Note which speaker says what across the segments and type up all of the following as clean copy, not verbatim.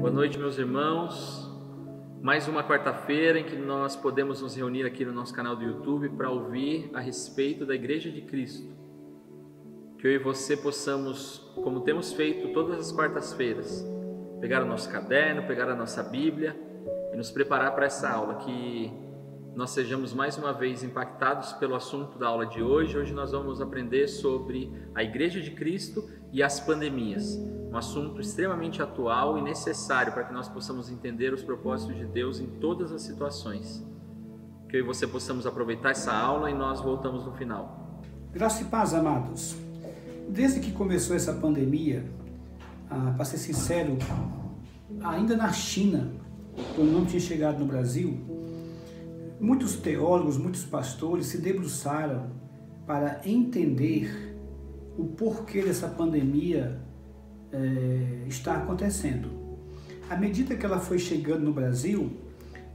Speaker 1: Boa noite, meus irmãos. Mais uma quarta-feira em que nós podemos nos reunir aqui no nosso canal do YouTube para ouvir a respeito da Igreja de Cristo. Que eu e você possamos, como temos feito todas as quartas-feiras, pegar o nosso caderno, pegar a nossa Bíblia e nos preparar para essa aula, que nós sejamos mais uma vez impactados pelo assunto da aula de hoje. Hoje nós vamos aprender sobre a Igreja de Cristo e as pandemias, um assunto extremamente atual e necessário para que nós possamos entender os propósitos de Deus em todas as situações. Que eu e você possamos aproveitar essa aula e nós voltamos no final.
Speaker 2: Graça e paz, amados. Desde que começou essa pandemia, para ser sincero, ainda na China, quando não tinha chegado no Brasil, muitos teólogos, muitos pastores se debruçaram para entender o porquê dessa pandemia está acontecendo. À medida que ela foi chegando no Brasil,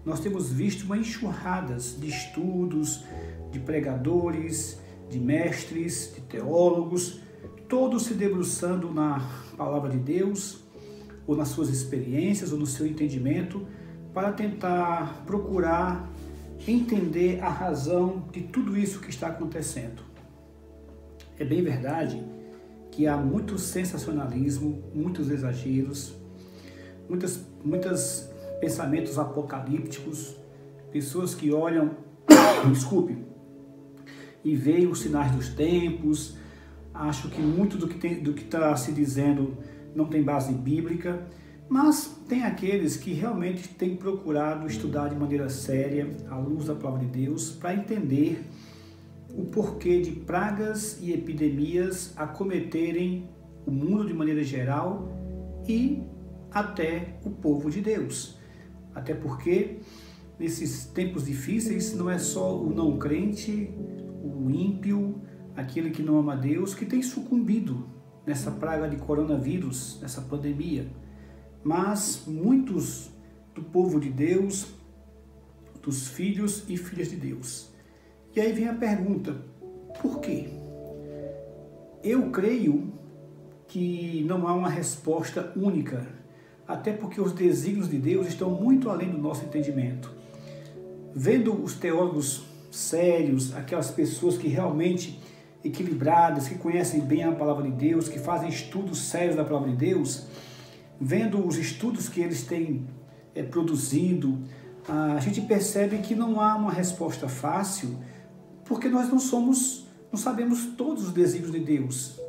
Speaker 2: nós temos visto uma enxurrada de estudos, de pregadores, de mestres, de teólogos, todos se debruçando na palavra de Deus, ou nas suas experiências, ou no seu entendimento, para tentar procurar entender a razão de tudo isso que está acontecendo. É bem verdade que há muito sensacionalismo, muitos exageros, muitos pensamentos apocalípticos, pessoas que olham, e veem os sinais dos tempos. Acho que muito do que está se dizendo não tem base bíblica, mas tem aqueles que realmente têm procurado estudar de maneira séria, à luz da palavra de Deus, para entender o porquê de pragas e epidemias acometerem o mundo de maneira geral e até o povo de Deus. Até porque nesses tempos difíceis não é só o não crente, o ímpio, aquele que não ama Deus, que tem sucumbido nessa praga de coronavírus, nessa pandemia, mas muitos do povo de Deus, dos filhos e filhas de Deus. E aí vem a pergunta, por quê? Eu creio que não há uma resposta única, até porque os desígnios de Deus estão muito além do nosso entendimento. Vendo os teólogos sérios, aquelas pessoas que realmente equilibradas, que conhecem bem a palavra de Deus, que fazem estudos sérios da palavra de Deus, vendo os estudos que eles têm produzido, a gente percebe que não há uma resposta fácil, porque nós não sabemos todos os desígnios de Deus.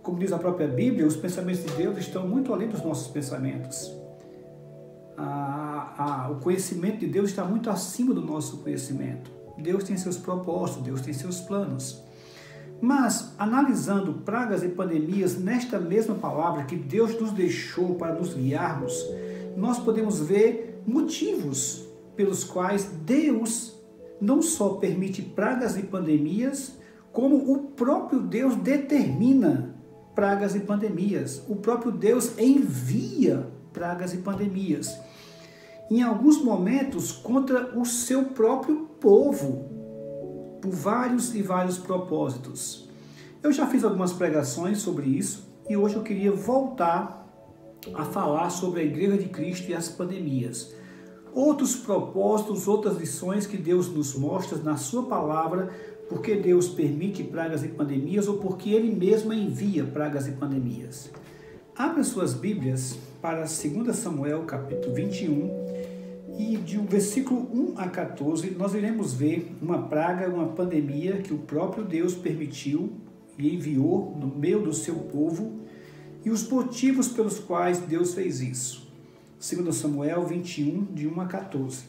Speaker 2: Como diz a própria Bíblia, os pensamentos de Deus estão muito além dos nossos pensamentos. O conhecimento de Deus está muito acima do nosso conhecimento. Deus tem seus propósitos, Deus tem seus planos. Mas, analisando pragas e pandemias nesta mesma palavra que Deus nos deixou para nos guiarmos, nós podemos ver motivos pelos quais Deus não só permite pragas e pandemias, como o próprio Deus determina pragas e pandemias. O próprio Deus envia pragas e pandemias. Em alguns momentos, contra o seu próprio povo, por vários e vários propósitos. Eu já fiz algumas pregações sobre isso e hoje eu queria voltar a falar sobre a Igreja de Cristo e as pandemias. Outros propósitos, outras lições que Deus nos mostra na sua palavra, porque Deus permite pragas e pandemias ou porque Ele mesmo envia pragas e pandemias. Abra suas Bíblias para 2 Samuel, capítulo 21, e de um versículo 1 a 14, nós iremos ver uma praga, uma pandemia que o próprio Deus permitiu e enviou no meio do seu povo e os motivos pelos quais Deus fez isso. 2 Samuel 21, de 1 a 14.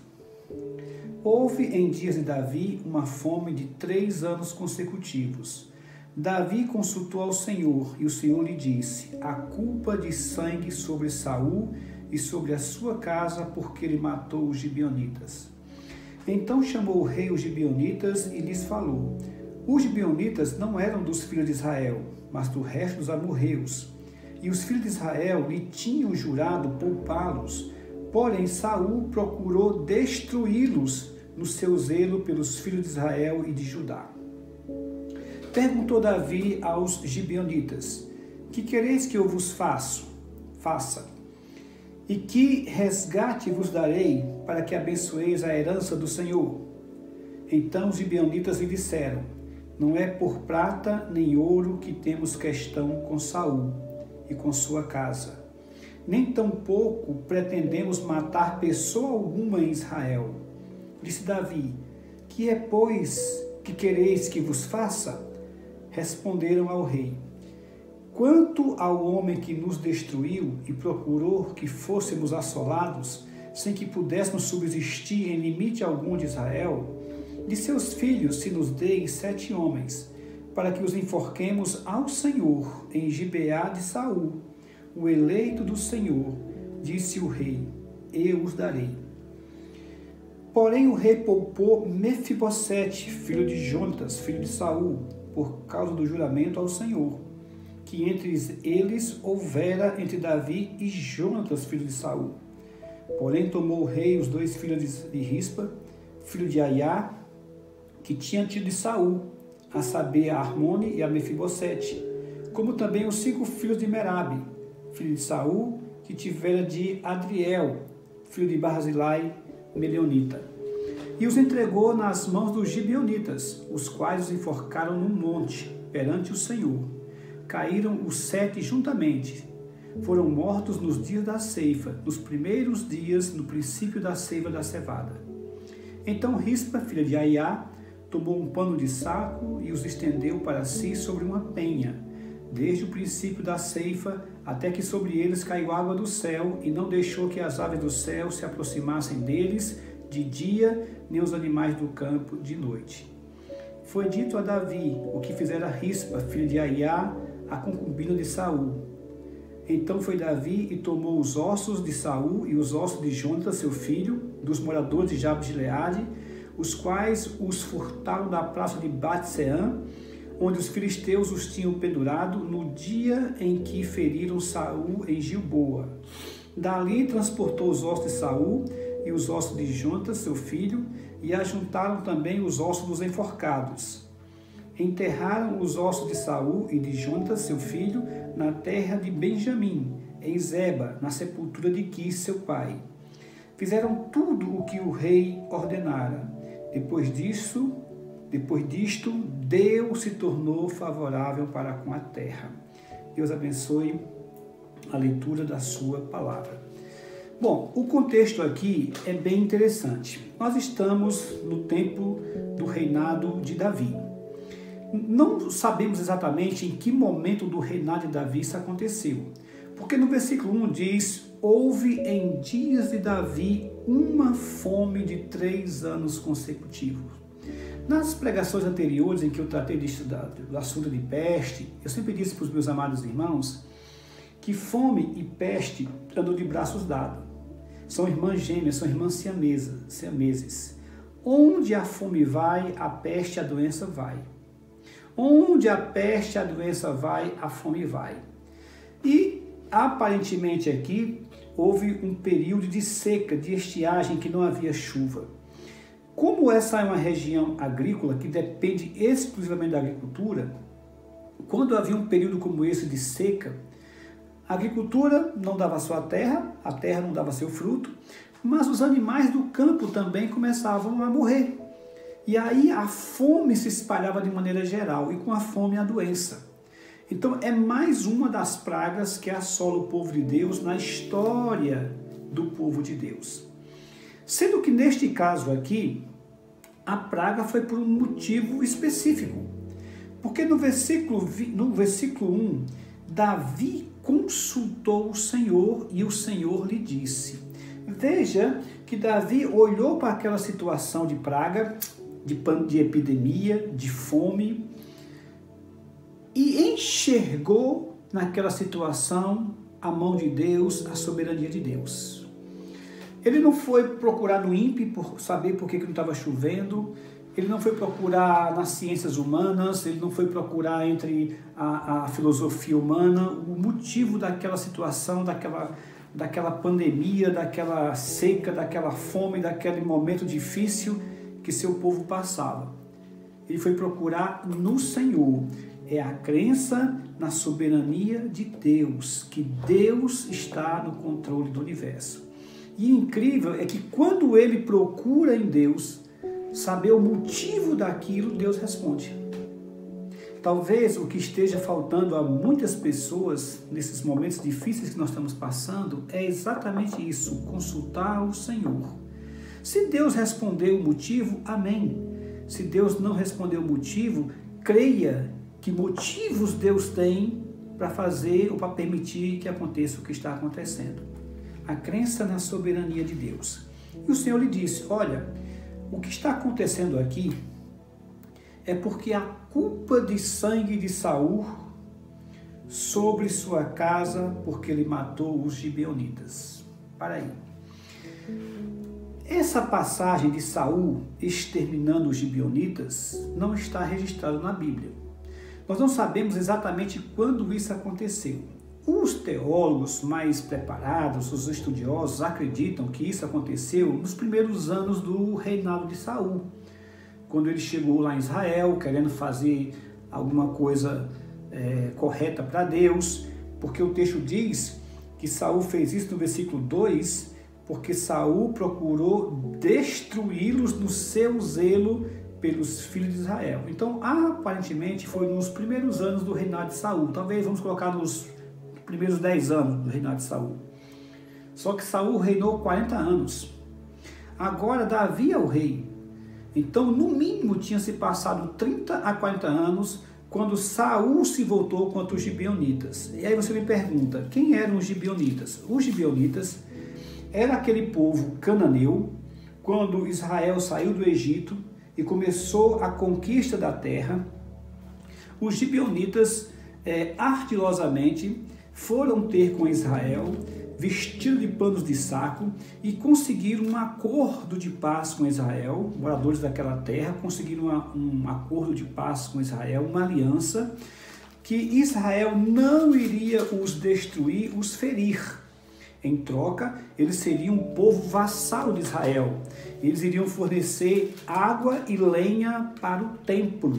Speaker 2: Houve em dias de Davi uma fome de 3 anos consecutivos. Davi consultou ao Senhor e o Senhor lhe disse: a culpa de sangue sobre Saul e sobre a sua casa, porque ele matou os gibeonitas. Então chamou o rei os gibeonitas e lhes falou: os gibeonitas não eram dos filhos de Israel, mas do resto dos amorreus. E os filhos de Israel lhe tinham jurado poupá-los, porém Saul procurou destruí-los no seu zelo pelos filhos de Israel e de Judá. Perguntou Davi aos gibeonitas: que quereis que eu vos faça? E que resgate vos darei para que abençoeis a herança do Senhor? Então os gibeonitas lhe disseram: não é por prata nem ouro que temos questão com Saul e com sua casa, nem tampouco pretendemos matar pessoa alguma em Israel. Disse Davi: que é, pois, que quereis que vos faça? Responderam ao rei: quanto ao homem que nos destruiu e procurou que fôssemos assolados, sem que pudéssemos subsistir em limite algum de Israel, de seus filhos se nos deem 7 homens, para que os enforquemos ao Senhor em Gibeá de Saul, o eleito do Senhor. Disse o rei: eu os darei. Porém o rei poupou Mefibosete, filho de Jonatas, filho de Saul, por causa do juramento ao Senhor, que entre eles houvera entre Davi e Jonatas, filho de Saul. Porém tomou o rei os 2 filhos de Rispa, filho de Aiá, que tinha tido de Saul, a saber, a Armone e a Mefibosete, como também os 5 filhos de Merabe, filho de Saul, que tivera de Adriel, filho de Barzilai, Meleonita. E os entregou nas mãos dos gibeonitas, os quais os enforcaram num monte, perante o Senhor. Caíram os 7 juntamente. Foram mortos nos dias da ceifa, nos primeiros dias, no princípio da ceifa da cevada. Então Rispa, filha de Aiá, tomou um pano de saco e os estendeu para si sobre uma penha, desde o princípio da ceifa até que sobre eles caiu água do céu, e não deixou que as aves do céu se aproximassem deles de dia, nem os animais do campo de noite. Foi dito a Davi o que fizera Rispa, filha de Aiá, a concubina de Saul. Então foi Davi e tomou os ossos de Saul e os ossos de Jonatas, seu filho, dos moradores de Jabes de Gileade, os quais os furtaram da praça de Bat-Seã, onde os filisteus os tinham pendurado no dia em que feriram Saul em Gilboa. Dali transportou os ossos de Saul e os ossos de Jonatas, seu filho, e ajuntaram também os ossos dos enforcados. Enterraram os ossos de Saul e de Jonatas, seu filho, na terra de Benjamim, em Zeba, na sepultura de Quis, seu pai. Fizeram tudo o que o rei ordenara. Depois disto, Deus se tornou favorável para com a terra. Deus abençoe a leitura da sua palavra. Bom, o contexto aqui é bem interessante. Nós estamos no tempo do reinado de Davi. Não sabemos exatamente em que momento do reinado de Davi isso aconteceu, porque no versículo 1 diz: houve em dias de Davi uma fome de 3 anos consecutivos. Nas pregações anteriores em que eu tratei do assunto de peste, eu sempre disse para os meus amados irmãos que fome e peste andam de braços dados. São irmãs gêmeas, são irmãs siameses. Onde a fome vai, a peste e a doença vai. Onde a peste e a doença vai, a fome vai. E, aparentemente aqui, houve um período de seca, de estiagem, que não havia chuva. Como essa é uma região agrícola que depende exclusivamente da agricultura, quando havia um período como esse de seca, a agricultura não dava sua terra, a terra não dava seu fruto, mas os animais do campo também começavam a morrer. E aí a fome se espalhava de maneira geral, e com a fome a doença. Então é mais uma das pragas que assola o povo de Deus na história do povo de Deus. Sendo que neste caso aqui, a praga foi por um motivo específico. Porque no versículo 1, Davi consultou o Senhor e o Senhor lhe disse. Veja que Davi olhou para aquela situação de praga, de epidemia, de fome, e enxergou naquela situação a mão de Deus, a soberania de Deus. Ele não foi procurar no INPE por saber por que não estava chovendo, ele não foi procurar nas ciências humanas, ele não foi procurar entre a filosofia humana o motivo daquela situação, daquela pandemia, daquela seca, daquela fome, daquele momento difícil que seu povo passava. Ele foi procurar no Senhor. É a crença na soberania de Deus, que Deus está no controle do universo. E incrível é que quando ele procura em Deus saber o motivo daquilo, Deus responde. Talvez o que esteja faltando a muitas pessoas nesses momentos difíceis que nós estamos passando é exatamente isso, consultar o Senhor. Se Deus respondeu o motivo, amém. Se Deus não respondeu o motivo, creia que motivos Deus tem para fazer ou para permitir que aconteça o que está acontecendo. A crença na soberania de Deus. E o Senhor lhe disse, olha, o que está acontecendo aqui é porque a culpa de sangue de Saul sobre sua casa, porque ele matou os gibeonitas. Para aí. Essa passagem de Saul exterminando os gibeonitas não está registrada na Bíblia. Nós não sabemos exatamente quando isso aconteceu. Os teólogos mais preparados, os estudiosos, acreditam que isso aconteceu nos primeiros anos do reinado de Saul, quando ele chegou lá em Israel, querendo fazer alguma coisa correta para Deus, porque o texto diz que Saul fez isso no versículo 2, porque Saul procurou destruí-los no seu zelo pelos filhos de Israel. Então, aparentemente, foi nos primeiros anos do reinado de Saul. Talvez vamos colocar nos primeiros 10 anos do reinado de Saul. Só que Saul reinou 40 anos. Agora, Davi é o rei. Então, no mínimo, tinha se passado 30 a 40 anos quando Saul se voltou contra os gibeonitas. E aí você me pergunta, quem eram os gibeonitas? Os gibeonitas era aquele povo cananeu, quando Israel saiu do Egito e começou a conquista da terra. Os gibeonitas, ardilosamente, foram ter com Israel, vestidos de panos de saco, e conseguiram um acordo de paz com Israel. Moradores daquela terra conseguiram um acordo de paz com Israel, uma aliança, que Israel não iria os destruir, os ferir. Em troca, eles seriam um povo vassalo de Israel. Eles iriam fornecer água e lenha para o templo.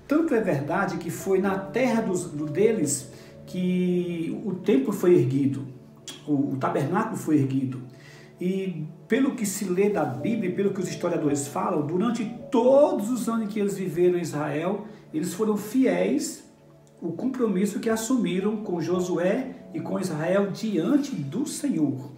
Speaker 2: Tanto é verdade que foi na terra deles que o templo foi erguido, o tabernáculo foi erguido. E pelo que se lê da Bíblia, pelo que os historiadores falam, durante todos os anos que eles viveram em Israel, eles foram fiéis ao compromisso que assumiram com Josué e com Israel diante do Senhor.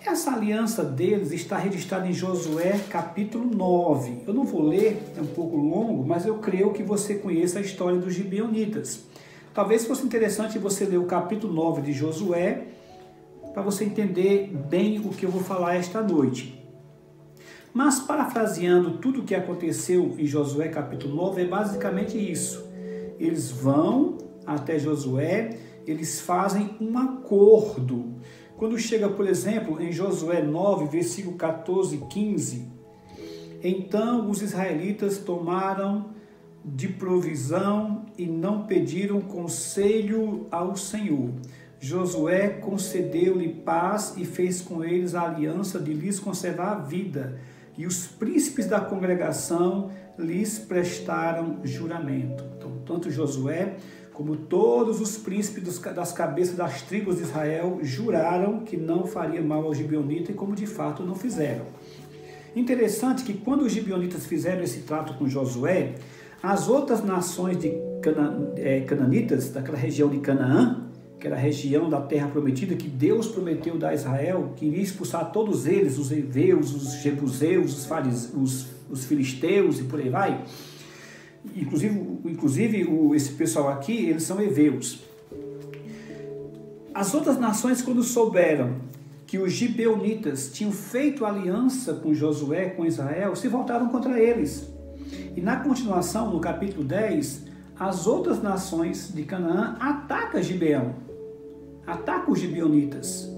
Speaker 2: Essa aliança deles está registrada em Josué capítulo 9. Eu não vou ler, é um pouco longo, mas eu creio que você conheça a história dos gibeonitas. Talvez fosse interessante você ler o capítulo 9 de Josué, para você entender bem o que eu vou falar esta noite. Mas, parafraseando tudo o que aconteceu em Josué capítulo 9, é basicamente isso. Eles vão até Josué, eles fazem um acordo. Quando chega, por exemplo, em Josué 9, versículo 14 e 15, então os israelitas tomaram de provisão e não pediram conselho ao Senhor. Josué concedeu-lhe paz e fez com eles a aliança de lhes conservar a vida, e os príncipes da congregação lhes prestaram juramento. Então, tanto Josué como todos os príncipes das cabeças das tribos de Israel juraram que não faria mal aos gibeonitas, e como de fato não fizeram. Interessante que quando os gibeonitas fizeram esse trato com Josué, as outras nações de cananitas, daquela região de Canaã, que era a região da terra prometida, que Deus prometeu dar a Israel, que iria expulsar todos eles, os heveus, os jebuseus, os filisteus e por aí vai. Inclusive esse pessoal aqui, eles são heveus. As outras nações, quando souberam que os gibeonitas tinham feito aliança com Josué, com Israel, se voltaram contra eles. E na continuação, no capítulo 10, as outras nações de Canaã atacam Gibeão, atacam os gibeonitas.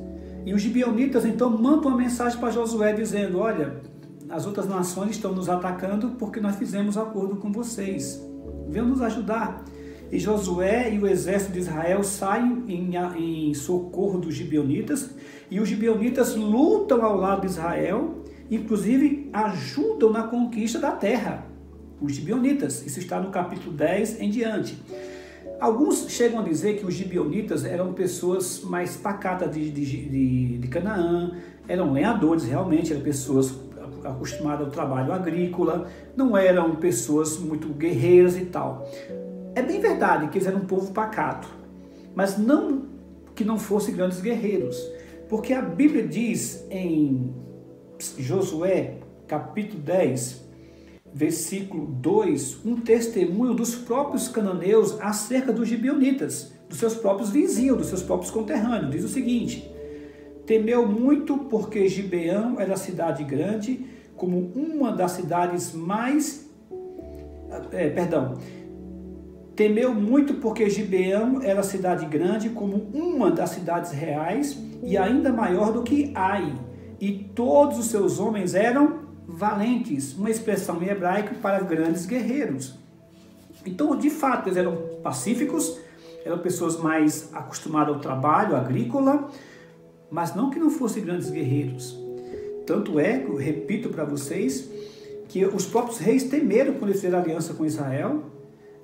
Speaker 2: E os gibeonitas então mandam uma mensagem para Josué dizendo, olha, as outras nações estão nos atacando porque nós fizemos acordo com vocês. Venham nos ajudar. E Josué e o exército de Israel saem em socorro dos gibeonitas, e os gibeonitas lutam ao lado de Israel, inclusive ajudam na conquista da terra. Os gibeonitas, isso está no capítulo 10 em diante. Alguns chegam a dizer que os gibeonitas eram pessoas mais pacatas de Canaã, eram lenhadores realmente, eram pessoas acostumadas ao trabalho agrícola, não eram pessoas muito guerreiras e tal. É bem verdade que eles eram um povo pacato, mas não que não fossem grandes guerreiros, porque a Bíblia diz em Josué, capítulo 10, versículo 2, um testemunho dos próprios cananeus acerca dos gibeonitas, dos seus próprios vizinhos, dos seus próprios conterrâneos. Diz o seguinte: temeu muito porque Gibeão era cidade grande, como uma das cidades Temeu muito porque Gibeão era cidade grande, como uma das cidades reais, e ainda maior do que Ai, e todos os seus homens eram valentes, uma expressão em hebraico para grandes guerreiros. Então, de fato, eles eram pacíficos, eram pessoas mais acostumadas ao trabalho agrícola, mas não que não fossem grandes guerreiros. Tanto é, eu repito para vocês, que os próprios reis temeram quando eles fizeram aliança com Israel,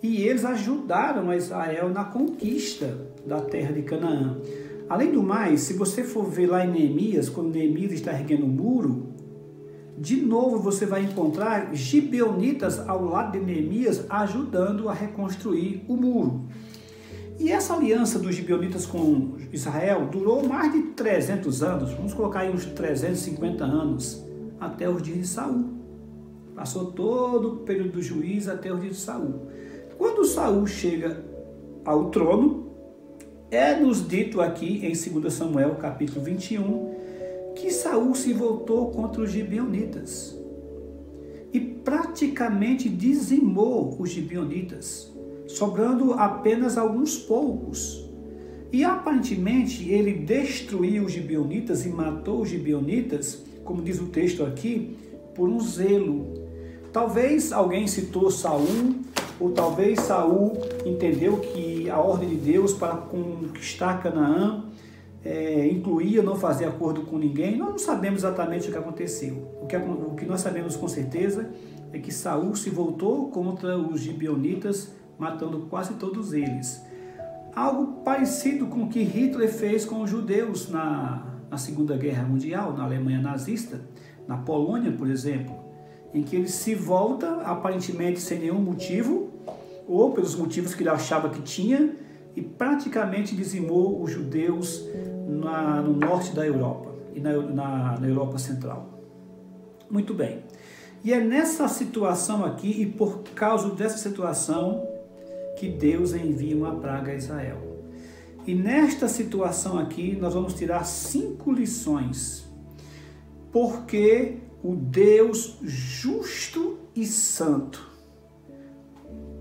Speaker 2: e eles ajudaram a Israel na conquista da terra de Canaã. Além do mais, se você for ver lá em Neemias, quando Neemias está erguendo o muro, de novo você vai encontrar gibeonitas ao lado de Neemias ajudando a reconstruir o muro. E essa aliança dos gibeonitas com Israel durou mais de 300 anos, vamos colocar aí uns 350 anos, até os dias de Saul. Passou todo o período do juiz até os dias de Saul. Quando Saul chega ao trono, é-nos dito aqui em 2 Samuel capítulo 21, que Saul se voltou contra os gibeonitas e praticamente dizimou os gibeonitas, sobrando apenas alguns poucos. E aparentemente ele destruiu os gibeonitas e matou os gibeonitas, como diz o texto aqui, por um zelo. Talvez alguém citou Saul, ou talvez Saul entendeu que a ordem de Deus para conquistar Canaã incluía não fazer acordo com ninguém. Nós não sabemos exatamente o que aconteceu. O que nós sabemos com certeza é que Saul se voltou contra os gibeonitas, matando quase todos eles. Algo parecido com o que Hitler fez com os judeus na Segunda Guerra Mundial, na Alemanha nazista, na Polônia, por exemplo, em que ele se volta, aparentemente sem nenhum motivo, ou pelos motivos que ele achava que tinha, e praticamente dizimou os judeus no norte da Europa e na Europa Central. Muito bem. E é nessa situação aqui, e por causa dessa situação, que Deus envia uma praga a Israel. E nesta situação aqui, nós vamos tirar 5 lições. Porque o Deus justo e santo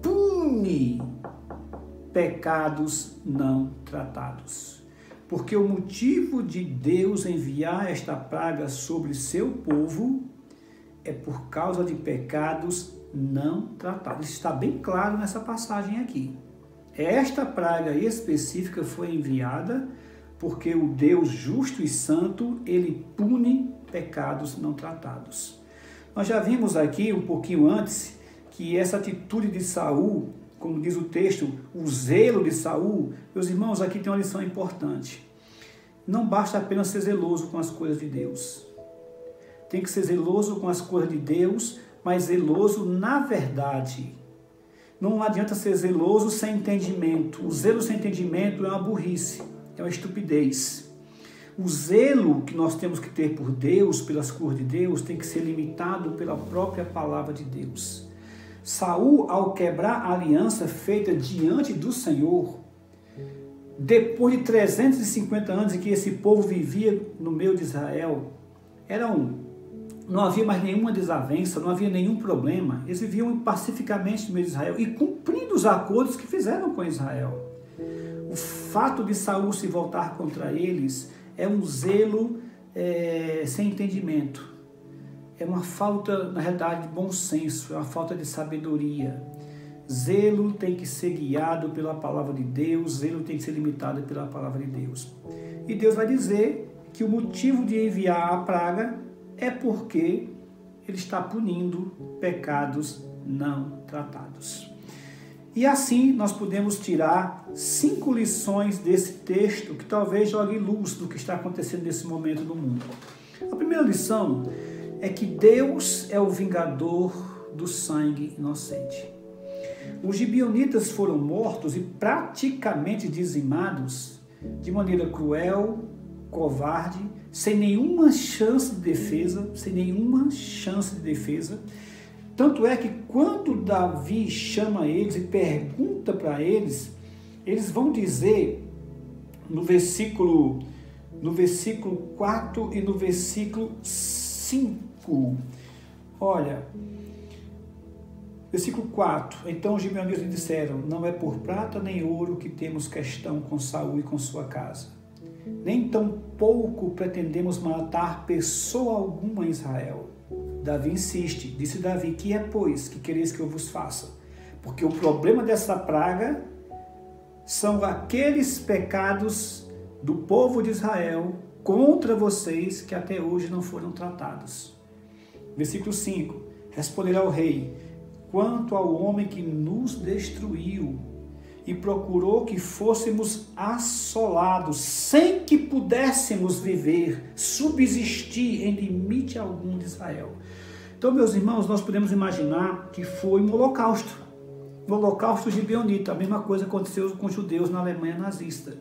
Speaker 2: pune pecados não tratados. Porque o motivo de Deus enviar esta praga sobre seu povo é por causa de pecados não tratados. Isso está bem claro nessa passagem aqui. Esta praga específica foi enviada porque o Deus justo e santo, ele pune pecados não tratados. Nós já vimos aqui um pouquinho antes que essa atitude de Saul, como diz o texto, o zelo de Saul, meus irmãos, aqui tem uma lição importante. Não basta apenas ser zeloso com as coisas de Deus. Tem que ser zeloso com as coisas de Deus, mas zeloso na verdade. Não adianta ser zeloso sem entendimento. O zelo sem entendimento é uma burrice, é uma estupidez. O zelo que nós temos que ter por Deus, pelas coisas de Deus, tem que ser limitado pela própria palavra de Deus. Saul, ao quebrar a aliança feita diante do Senhor, depois de 350 anos em que esse povo vivia no meio de Israel, não havia mais nenhuma desavença, não havia nenhum problema. Eles viviam pacificamente no meio de Israel e cumprindo os acordos que fizeram com Israel. O fato de Saul se voltar contra eles é um zelo sem entendimento. É uma falta, na realidade, de bom senso, é uma falta de sabedoria. Zelo tem que ser guiado pela palavra de Deus, zelo tem que ser limitado pela palavra de Deus. E Deus vai dizer que o motivo de enviar a praga é porque ele está punindo pecados não tratados. E assim nós podemos tirar 5 lições desse texto que talvez jogue luz do que está acontecendo nesse momento no mundo. A primeira lição é que Deus é o vingador do sangue inocente. Os gibeonitas foram mortos e praticamente dizimados de maneira cruel, covarde, sem nenhuma chance de defesa, Tanto é que quando Davi chama eles e pergunta para eles, eles vão dizer no versículo 4 e no versículo 5, olha, versículo 4, então os gibeonitas disseram, não é por prata nem ouro que temos questão com Saul e com sua casa, nem tampouco pretendemos matar pessoa alguma em Israel. Davi insiste, disse Davi, que é, pois, que quereis que eu vos faça? Porque o problema dessa praga são aqueles pecados do povo de Israel contra vocês que até hoje não foram tratados. Versículo 5, responderá o rei, quanto ao homem que nos destruiu e procurou que fôssemos assolados, sem que pudéssemos viver, subsistir em limite algum de Israel. Então, meus irmãos, nós podemos imaginar que foi um holocausto gibeonita, a mesma coisa aconteceu com os judeus na Alemanha nazista.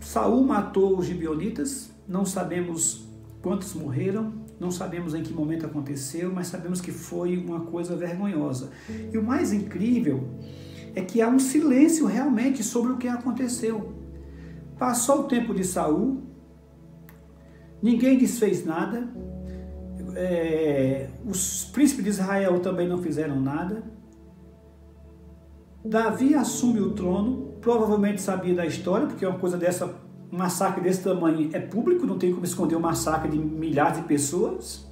Speaker 2: Saul matou os gibeonitas, não sabemos quantos morreram, não sabemos em que momento aconteceu, mas sabemos que foi uma coisa vergonhosa. E o mais incrível é que há um silêncio realmente sobre o que aconteceu. Passou o tempo de Saul, ninguém desfez nada, os príncipes de Israel também não fizeram nada. Davi assume o trono, provavelmente sabia da história, porque uma coisa dessa, um massacre desse tamanho é público, não tem como esconder um massacre de milhares de pessoas.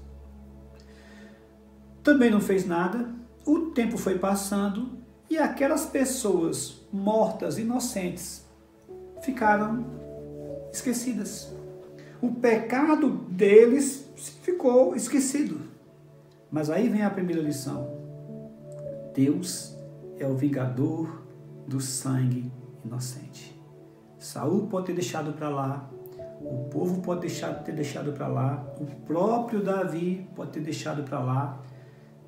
Speaker 2: Também não fez nada, o tempo foi passando, e aquelas pessoas mortas, inocentes, ficaram esquecidas. O pecado deles ficou esquecido. Mas aí vem a primeira lição. Deus é o vingador do sangue inocente. Saul pode ter deixado para lá, o povo pode ter deixado para lá, o próprio Davi pode ter deixado para lá.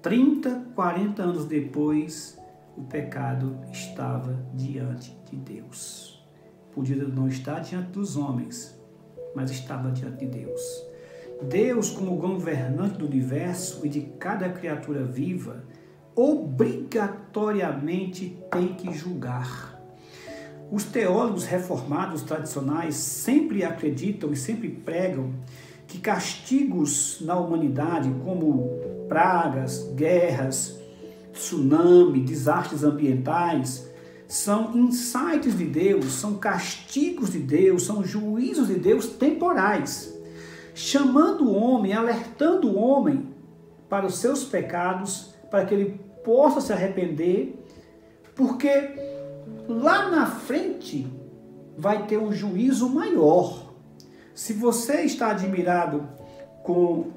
Speaker 2: 30, 40 anos depois, o pecado estava diante de Deus. Podia não estar diante dos homens, mas estava diante de Deus. Deus, como governante do universo e de cada criatura viva, obrigatoriamente tem que julgar. Os teólogos reformados tradicionais sempre acreditam e sempre pregam que castigos na humanidade, como pragas, guerras, tsunami, desastres ambientais, são insights de Deus, são castigos de Deus, são juízos de Deus temporais, chamando o homem, alertando o homem para os seus pecados, para que ele possa se arrepender, porque lá na frente vai ter um juízo maior. Se você está admirado com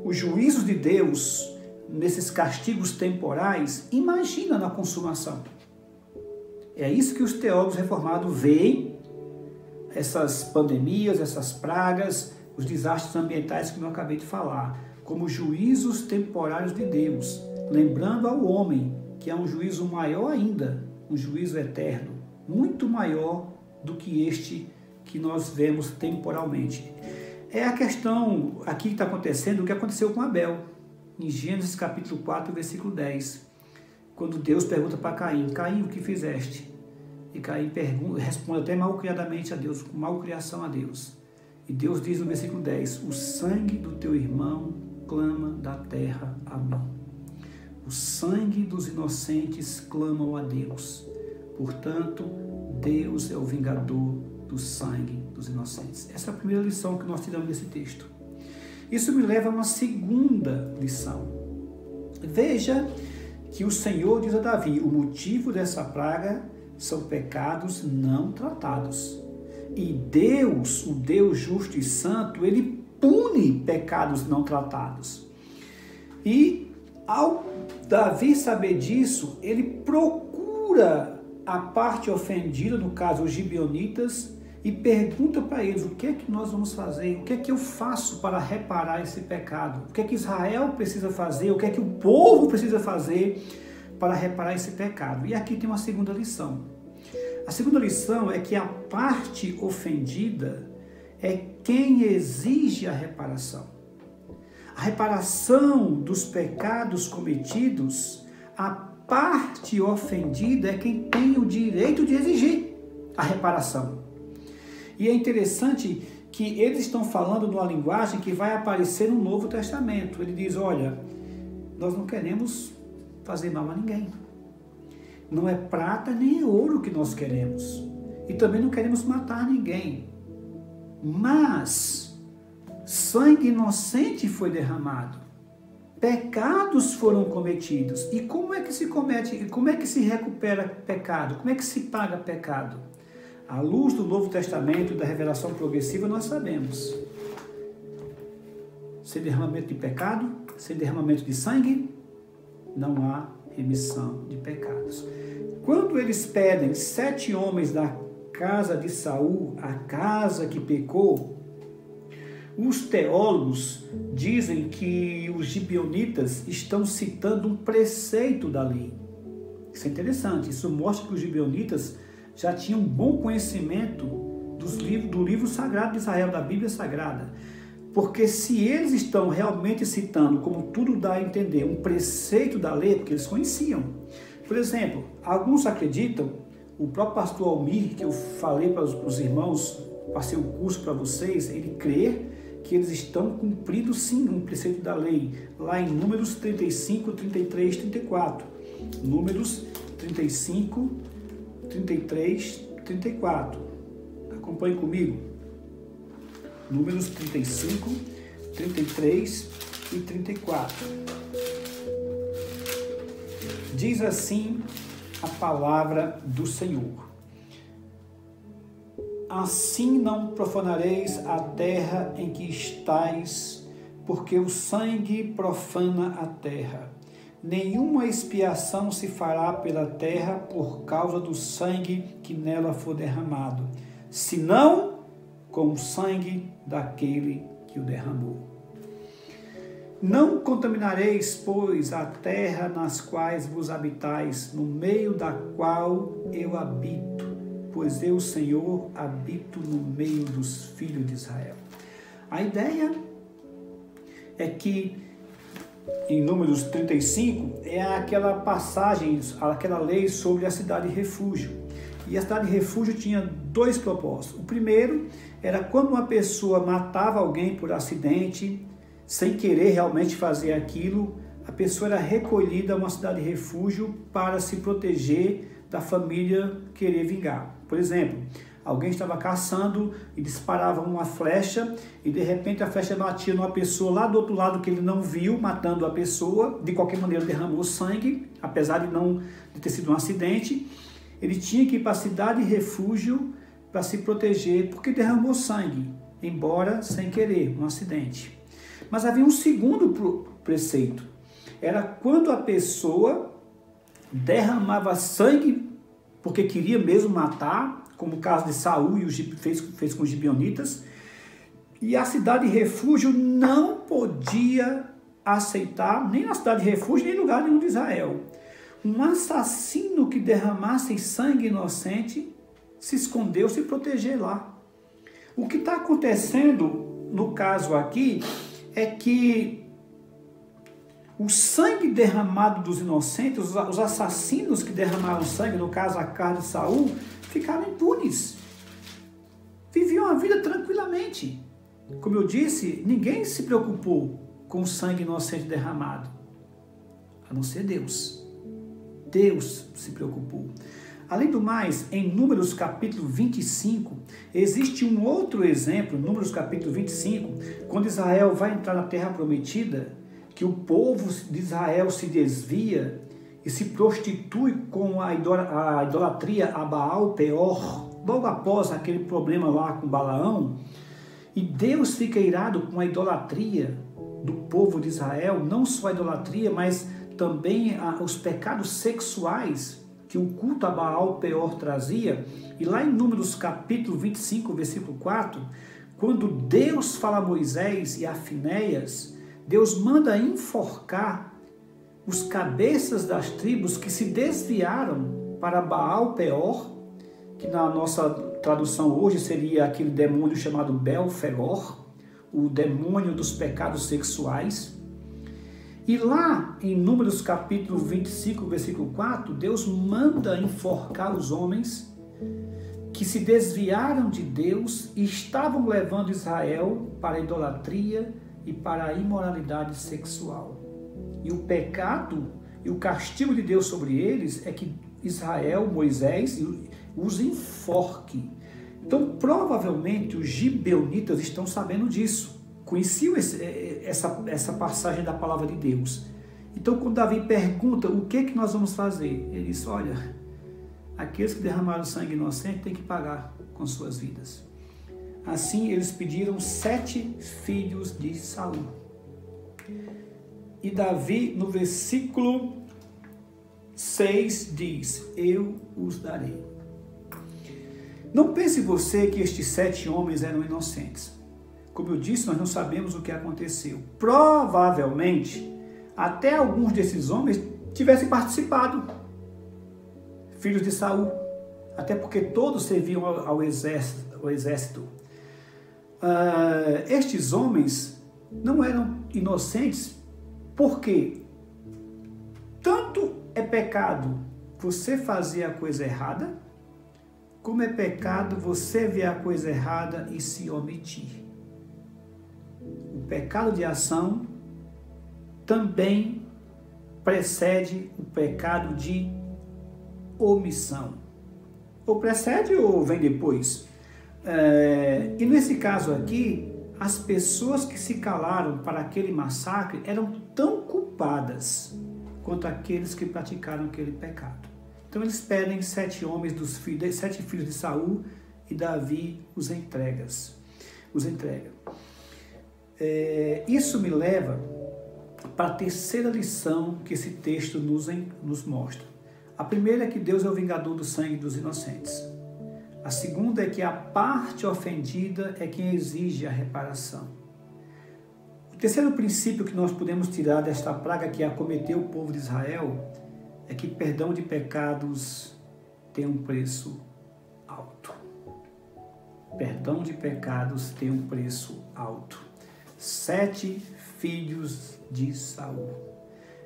Speaker 2: os juízos de Deus, nesses castigos temporais, imagina na consumação. É isso que os teólogos reformados veem, essas pandemias, essas pragas, os desastres ambientais que eu acabei de falar, como juízos temporários de Deus, lembrando ao homem que há um juízo maior ainda, um juízo eterno, muito maior do que este que nós vemos temporalmente. É a questão aqui que está acontecendo, o que aconteceu com Abel, em Gênesis capítulo 4, versículo 10, quando Deus pergunta para Caim, Caim, o que fizeste? E Caim responde até malcriadamente a Deus, com malcriação a Deus. E Deus diz no versículo 10, o sangue do teu irmão clama da terra a mim. O sangue dos inocentes clamam a Deus. Portanto, Deus é o vingador do sangue dos inocentes. Essa é a primeira lição que nós tiramos desse texto. Isso me leva a uma segunda lição. Veja que o Senhor diz a Davi, o motivo dessa praga são pecados não tratados. E Deus, o Deus justo e santo, ele pune pecados não tratados. E Ao Davi saber disso, ele procura a parte ofendida, no caso os gibeonitas, e pergunta para eles: o que é que nós vamos fazer? O que é que eu faço para reparar esse pecado? O que é que Israel precisa fazer? O que é que o povo precisa fazer para reparar esse pecado? E aqui tem uma segunda lição. A segunda lição é que a parte ofendida é quem exige a reparação. A reparação dos pecados cometidos, a parte ofendida é quem tem o direito de exigir a reparação. E é interessante que eles estão falando numa linguagem que vai aparecer no Novo Testamento. Ele diz: olha, nós não queremos fazer mal a ninguém. Não é prata nem ouro que nós queremos. E também não queremos matar ninguém. Mas sangue inocente foi derramado. Pecados foram cometidos. E como é que se comete? E como é que se recupera pecado? Como é que se paga pecado? À luz do Novo Testamento e da revelação progressiva, nós sabemos. Sem derramamento de pecado, sem derramamento de sangue, não há remissão de pecados. Quando eles pedem 7 homens da casa de Saul, a casa que pecou, os teólogos dizem que os gibeonitas estão citando um preceito da lei. Isso é interessante, isso mostra que os gibeonitas já tinham um bom conhecimento do livro sagrado de Israel, da Bíblia Sagrada. Porque se eles estão realmente citando, como tudo dá a entender, um preceito da lei, porque eles conheciam. Por exemplo, alguns acreditam, o próprio pastor Almir, que eu falei para os irmãos, passei o curso para vocês, ele crê que eles estão cumprindo sim um preceito da lei, lá em Números 35, 33, 34. Números 35, 33, 34. Acompanhe comigo. Números 35, 33 e 34. Diz assim a palavra do Senhor: assim não profanareis a terra em que estais, porque o sangue profana a terra. Nenhuma expiação se fará pela terra por causa do sangue que nela for derramado, senão com o sangue daquele que o derramou. Não contaminareis, pois, a terra nas quais vos habitais, no meio da qual eu habito, pois eu, Senhor, habito no meio dos filhos de Israel. A ideia é que em Números 35 é aquela passagem, aquela lei sobre a cidade refúgio. E a cidade refúgio tinha 2 propósitos. O primeiro era quando uma pessoa matava alguém por acidente, sem querer realmente fazer aquilo, a pessoa era recolhida a uma cidade refúgio para se proteger da família querer vingar. Por exemplo, alguém estava caçando e disparava uma flecha e de repente a flecha batia numa pessoa lá do outro lado que ele não viu, matando a pessoa. De qualquer maneira derramou sangue, apesar de ter sido um acidente. Ele tinha que ir para a cidade refúgio para se proteger, porque derramou sangue, embora sem querer, um acidente. Mas havia um segundo preceito. Era quando a pessoa derramava sangue porque queria mesmo matar, como o caso de Saul e fez com os gibeonitas, e a cidade refúgio não podia aceitar, nem na cidade refúgio, nem em lugar nenhum de Israel, um assassino que derramasse sangue inocente se escondeu, se proteger lá. O que está acontecendo no caso aqui é que o sangue derramado dos inocentes, os assassinos que derramaram sangue, no caso a casa de Saul, ficaram impunes. Viviam a vida tranquilamente. Como eu disse, ninguém se preocupou com o sangue inocente derramado, a não ser Deus. Deus se preocupou. Além do mais, em Números capítulo 25, existe um outro exemplo, Números capítulo 25, quando Israel vai entrar na terra prometida, que o povo de Israel se desvia e se prostitui com a idolatria a Baal Peor, logo após aquele problema lá com Balaão, e Deus fica irado com a idolatria do povo de Israel, não só a idolatria, mas também os pecados sexuais que o culto a Baal Peor trazia. E lá em Números capítulo 25, versículo 4, quando Deus fala a Moisés e a Finéias, Deus manda enforcar os cabeças das tribos que se desviaram para Baal Peor, que na nossa tradução hoje seria aquele demônio chamado Belfegor, o demônio dos pecados sexuais. E lá em Números capítulo 25, versículo 4, Deus manda enforcar os homens que se desviaram de Deus e estavam levando Israel para a idolatria e para a imoralidade sexual. E o pecado e o castigo de Deus sobre eles é que Israel, Moisés, os enforque. Então, provavelmente, os gibeonitas estão sabendo disso. Conheciam essa passagem da palavra de Deus. Então, quando Davi pergunta o que nós vamos fazer, ele diz, olha, aqueles que derramaram sangue inocente têm que pagar com suas vidas. Assim, eles pediram 7 filhos de Saul. E Davi, no versículo 6, diz, eu os darei. Não pense você que estes 7 homens eram inocentes. Como eu disse, nós não sabemos o que aconteceu. Provavelmente, até alguns desses homens tivessem participado. Filhos de Saul. Até porque todos serviam ao exército. Estes homens não eram inocentes porque tanto é pecado você fazer a coisa errada, como é pecado você ver a coisa errada e se omitir. O pecado de ação também precede o pecado de omissão. Ou precede ou vem depois. E nesse caso aqui, as pessoas que se calaram para aquele massacre eram tão culpadas quanto aqueles que praticaram aquele pecado. Então eles pedem 7 homens 7 filhos de Saul e Davi os entrega. Isso me leva para a terceira lição que esse texto nos mostra. A primeira é que Deus é o vingador do sangue dos inocentes. A segunda é que a parte ofendida é quem exige a reparação. O terceiro princípio que nós podemos tirar desta praga que acometeu o povo de Israel é que perdão de pecados tem um preço alto. Perdão de pecados tem um preço alto. 7 filhos de Saul.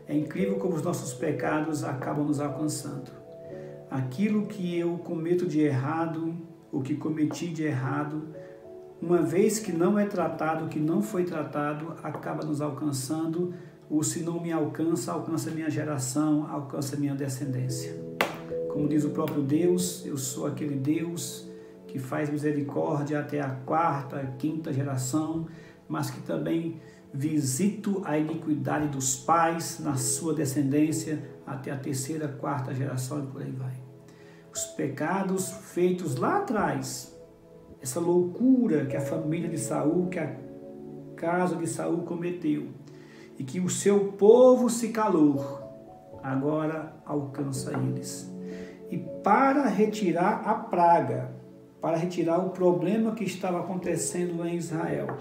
Speaker 2: É incrível como os nossos pecados acabam nos alcançando. Aquilo que eu cometo de errado, o que cometi de errado, uma vez que não é tratado, que não foi tratado, acaba nos alcançando, ou se não me alcança, alcança a minha geração, alcança a minha descendência. Como diz o próprio Deus, eu sou aquele Deus que faz misericórdia até a 4ª, 5ª geração, mas que também visito a iniquidade dos pais na sua descendência até a 3ª, 4ª geração e por aí vai. Os pecados feitos lá atrás, essa loucura que a família de Saul, que a casa de Saul cometeu e que o seu povo se calou, agora alcança eles. E para retirar a praga, para retirar o problema que estava acontecendo em Israel,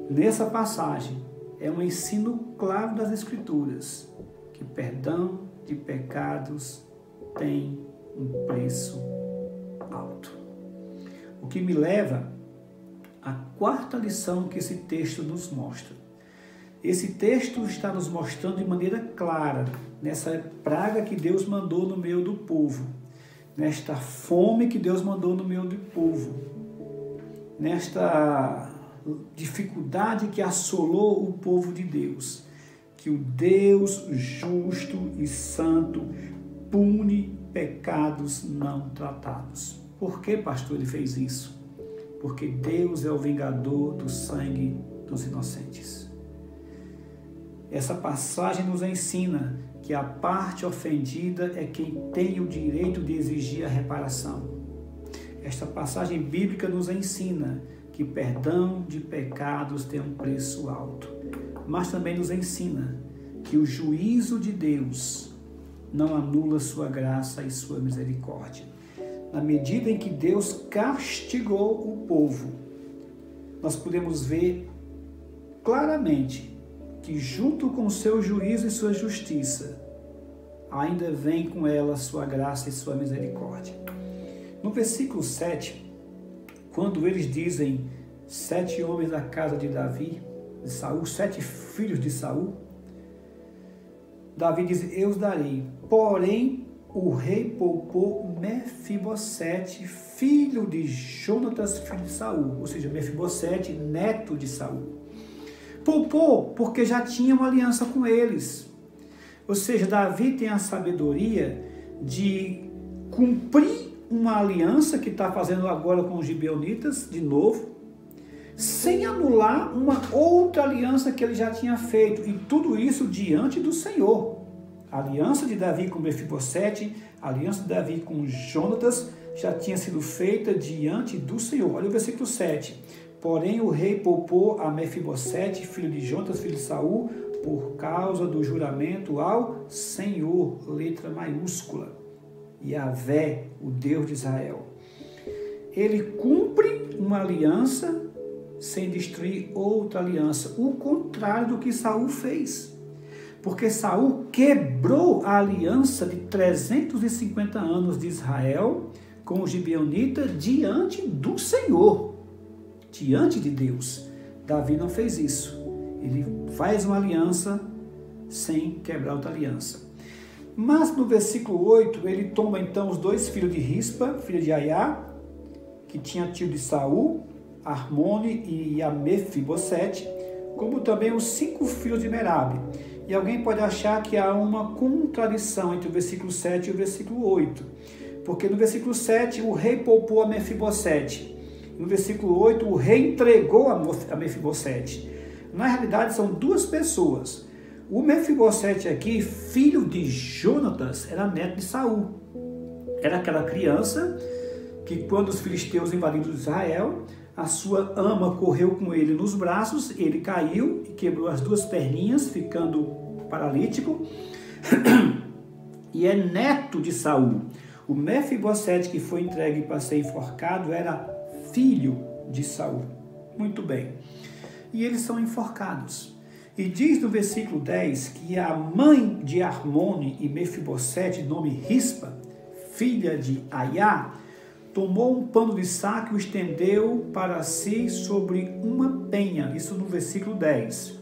Speaker 2: nessa passagem é um ensino claro das Escrituras que perdão de pecados tem um preço alto. O que me leva à 4ª lição que esse texto nos mostra. Esse texto está nos mostrando de maneira clara nessa praga que Deus mandou no meio do povo, nesta fome que Deus mandou no meio do povo, nesta dificuldade que assolou o povo de Deus, que o Deus justo e santo pune pecados não tratados. Por que, pastor, ele fez isso? Porque Deus é o vingador do sangue dos inocentes. Essa passagem nos ensina que a parte ofendida é quem tem o direito de exigir a reparação. Esta passagem bíblica nos ensina que perdão de pecados tem um preço alto, mas também nos ensina que o juízo de Deus não anula sua graça e sua misericórdia. Na medida em que Deus castigou o povo, nós podemos ver claramente que junto com o seu juízo e sua justiça, ainda vem com ela sua graça e sua misericórdia. No versículo 7, quando eles dizem 7 homens da casa de Davi, de Saul, 7 filhos de Saul, Davi diz, eu os darei. Porém, o rei poupou Mefibosete, filho de Jonatas, filho de Saul. Ou seja, Mefibosete, neto de Saul. Poupou porque já tinha uma aliança com eles. Ou seja, Davi tem a sabedoria de cumprir uma aliança que está fazendo agora com os gibeonitas, de novo, sem anular uma outra aliança que ele já tinha feito. E tudo isso diante do Senhor. A aliança de Davi com Mefibosete, a aliança de Davi com Jonatas, já tinha sido feita diante do Senhor. Olha o versículo 7. Porém, o rei poupou a Mefibosete, filho de Jonatas, filho de Saul, por causa do juramento ao Senhor, letra maiúscula, Yahvé, o Deus de Israel. Ele cumpre uma aliança sem destruir outra aliança, o contrário do que Saul fez. Porque Saul quebrou a aliança de 350 anos de Israel com o gibeonita diante do Senhor, diante de Deus. Davi não fez isso. Ele faz uma aliança sem quebrar outra aliança. Mas no versículo 8, ele toma então os 2 filhos de Rispa, filho de Aiá, que tinha tio de Saul, Armone e Mefibosete, como também os 5 filhos de Merabe. E alguém pode achar que há uma contradição entre o versículo 7 e o versículo 8. Porque no versículo 7 o rei poupou a Mefibosete. No versículo 8 o rei entregou a Mefibosete. Na realidade são 2 pessoas. O Mefibosete aqui, filho de Jonatas, era neto de Saul. Era aquela criança que quando os filisteus invadiram Israel, a sua ama correu com ele nos braços, ele caiu e quebrou as 2 perninhas, ficando paralítico, e é neto de Saul. O Mefibosete que foi entregue para ser enforcado era filho de Saul. Muito bem. E eles são enforcados. E diz no versículo 10 que a mãe de Armone e Mefibosete, nome Rispa, filha de Aiá, tomou um pano de saco e o estendeu para si sobre uma penha. Isso no versículo 10.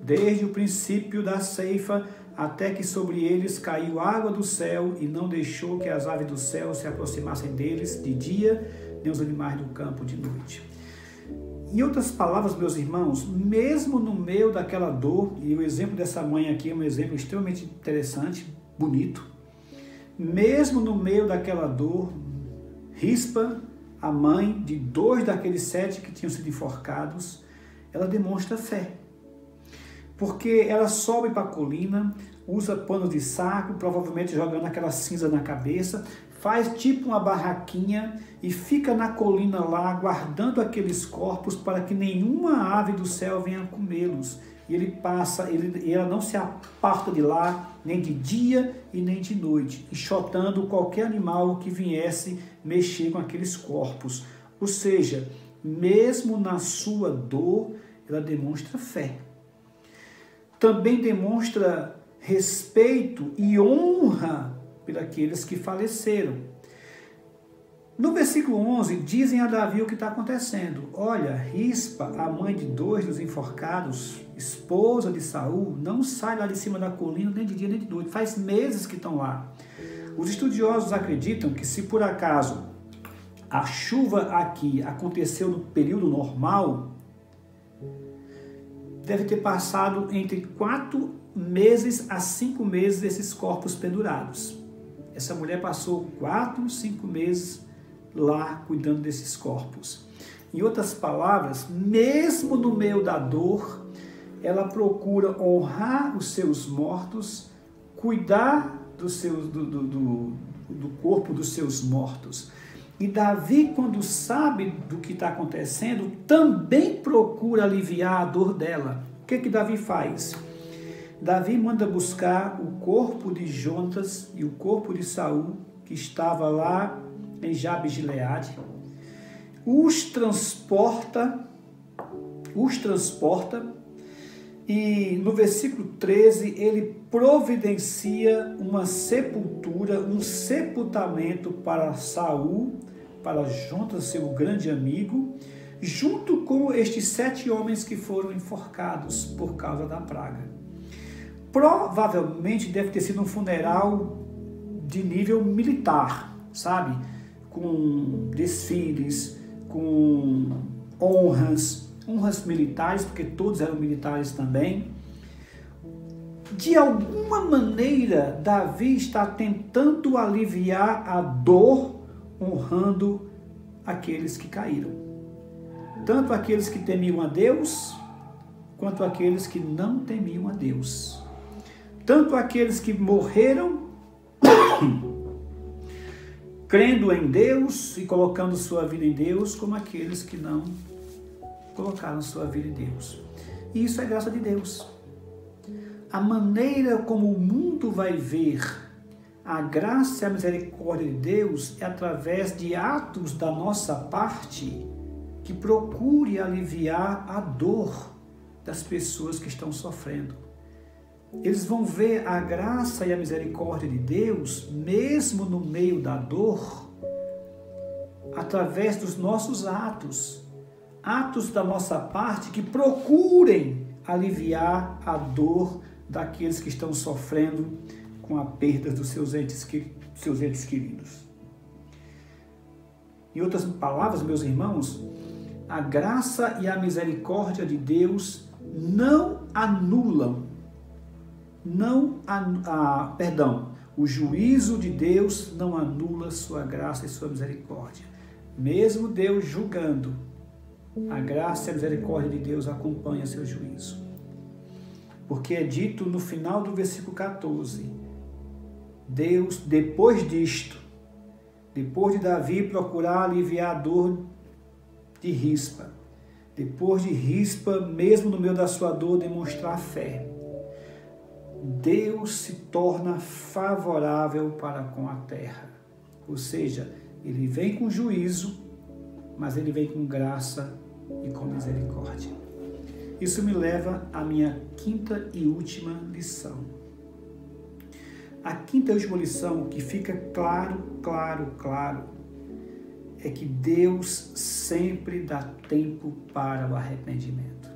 Speaker 2: Desde o princípio da ceifa até que sobre eles caiu água do céu e não deixou que as aves do céu se aproximassem deles de dia, nem os animais do campo de noite. Em outras palavras, meus irmãos, mesmo no meio daquela dor, e o exemplo dessa mãe aqui é um exemplo extremamente interessante, bonito, mesmo no meio daquela dor, Rispa, a mãe de 2 daqueles 7 que tinham sido enforcados, ela demonstra fé. Porque ela sobe para a colina, usa pano de saco, provavelmente jogando aquela cinza na cabeça, faz tipo uma barraquinha e fica na colina lá, guardando aqueles corpos para que nenhuma ave do céu venha comê-los. E ele passa, e ela não se aparta de lá, nem de dia e nem de noite, enxotando qualquer animal que viesse mexer com aqueles corpos. Ou seja, mesmo na sua dor, ela demonstra fé. Também demonstra respeito e honra por aqueles que faleceram. No versículo 11, dizem a Davi o que está acontecendo. Olha, Rispa, a mãe de 2 dos enforcados, esposa de Saul, não sai lá de cima da colina nem de dia nem de noite. Faz meses que estão lá. Os estudiosos acreditam que se por acaso a chuva aqui aconteceu no período normal, deve ter passado entre 4 meses a 5 meses esses corpos pendurados. Essa mulher passou 4, 5 meses lá cuidando desses corpos. Em outras palavras, mesmo no meio da dor, ela procura honrar os seus mortos, cuidar do corpo dos seus mortos. E Davi, quando sabe do que está acontecendo, também procura aliviar a dor dela. O que Davi faz? Davi manda buscar o corpo de Jonatas e o corpo de Saul, que estava lá em Jabes-Gileade, os transporta, e no versículo 13 ele providencia uma sepultura, um sepultamento para Saul, para Jonatas, seu grande amigo, junto com estes 7 homens que foram enforcados por causa da praga. Provavelmente deve ter sido um funeral de nível militar, sabe? Com desfiles, com honras militares, porque todos eram militares também. De alguma maneira, Davi está tentando aliviar a dor, honrando aqueles que caíram. Tanto aqueles que temiam a Deus, quanto aqueles que não temiam a Deus. Tanto aqueles que morreram crendo em Deus e colocando sua vida em Deus, como aqueles que não colocaram sua vida em Deus. E isso é graça de Deus. A maneira como o mundo vai ver a graça e a misericórdia de Deus é através de atos da nossa parte que procure aliviar a dor das pessoas que estão sofrendo. Eles vão ver a graça e a misericórdia de Deus, mesmo no meio da dor, através dos nossos atos da nossa parte que procurem aliviar a dor daqueles que estão sofrendo com a perda dos seus entes queridos. Em outras palavras, meus irmãos, a graça e a misericórdia de Deus não anulam, o juízo de Deus não anula sua graça e sua misericórdia. Mesmo Deus julgando, a graça e a misericórdia de Deus acompanham seu juízo. Porque é dito no final do versículo 14, Deus, depois disto, depois de Davi procurar aliviar a dor de Rispa, depois de Rispa, mesmo no meio da sua dor, demonstrar fé, Deus se torna favorável para com a terra. Ou seja, ele vem com juízo, mas ele vem com graça e com misericórdia. Isso me leva à minha quinta e última lição. A quinta e última lição que fica claro, é que Deus sempre dá tempo para o arrependimento.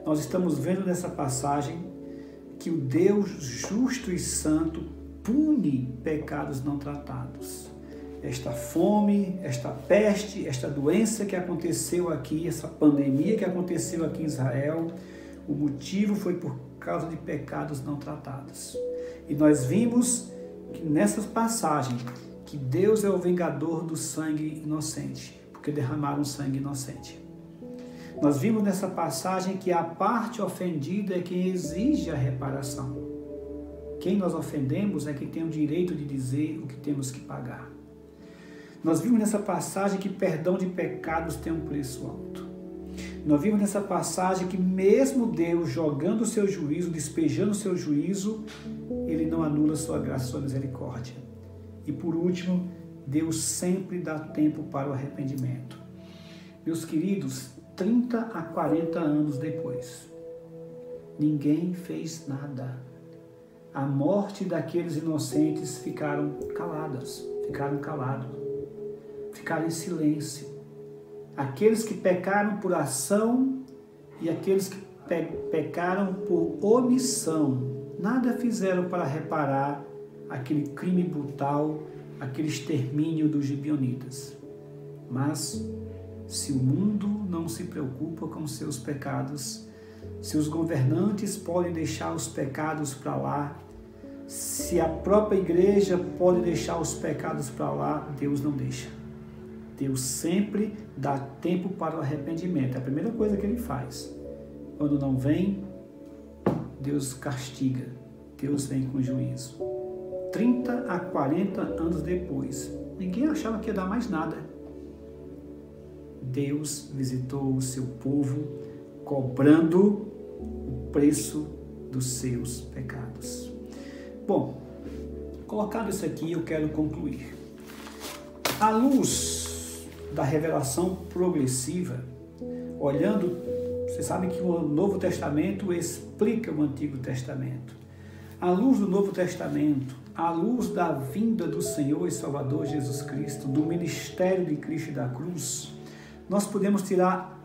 Speaker 2: Nós estamos vendo nessa passagem que o Deus justo e santo pune pecados não tratados. Esta fome, esta peste, esta doença que aconteceu aqui, essa pandemia que aconteceu aqui em Israel, o motivo foi por causa de pecados não tratados. E nós vimos que nessa passagem que Deus é o vingador do sangue inocente, porque derramaram sangue inocente. Nós vimos nessa passagem que a parte ofendida é quem exige a reparação. Quem nós ofendemos é quem tem o direito de dizer o que temos que pagar. Nós vimos nessa passagem que perdão de pecados tem um preço alto. Nós vimos nessa passagem que mesmo Deus jogando o seu juízo, despejando o seu juízo, ele não anula sua graça e sua misericórdia. E por último, Deus sempre dá tempo para o arrependimento. Meus queridos, 30 a 40 anos depois, ninguém fez nada. A morte daqueles inocentes ficaram calados, ficaram em silêncio. Aqueles que pecaram por ação e aqueles que pecaram por omissão, nada fizeram para reparar aquele crime brutal, aquele extermínio dos gibeonitas. Mas se o mundo não se preocupa com seus pecados, se os governantes podem deixar os pecados para lá, se a própria igreja pode deixar os pecados para lá, Deus não deixa. Deus sempre dá tempo para o arrependimento. É a primeira coisa que ele faz. Quando não vem, Deus castiga. Deus vem com juízo. 30 a 40 anos depois, ninguém achava que ia dar mais nada. Deus visitou o seu povo, cobrando o preço dos seus pecados. Bom, colocado isso aqui, eu quero concluir. À luz da revelação progressiva, olhando, você sabe que o Novo Testamento explica o Antigo Testamento. À luz do Novo Testamento, à luz da vinda do Senhor e Salvador Jesus Cristo, do ministério de Cristo e da cruz, nós podemos tirar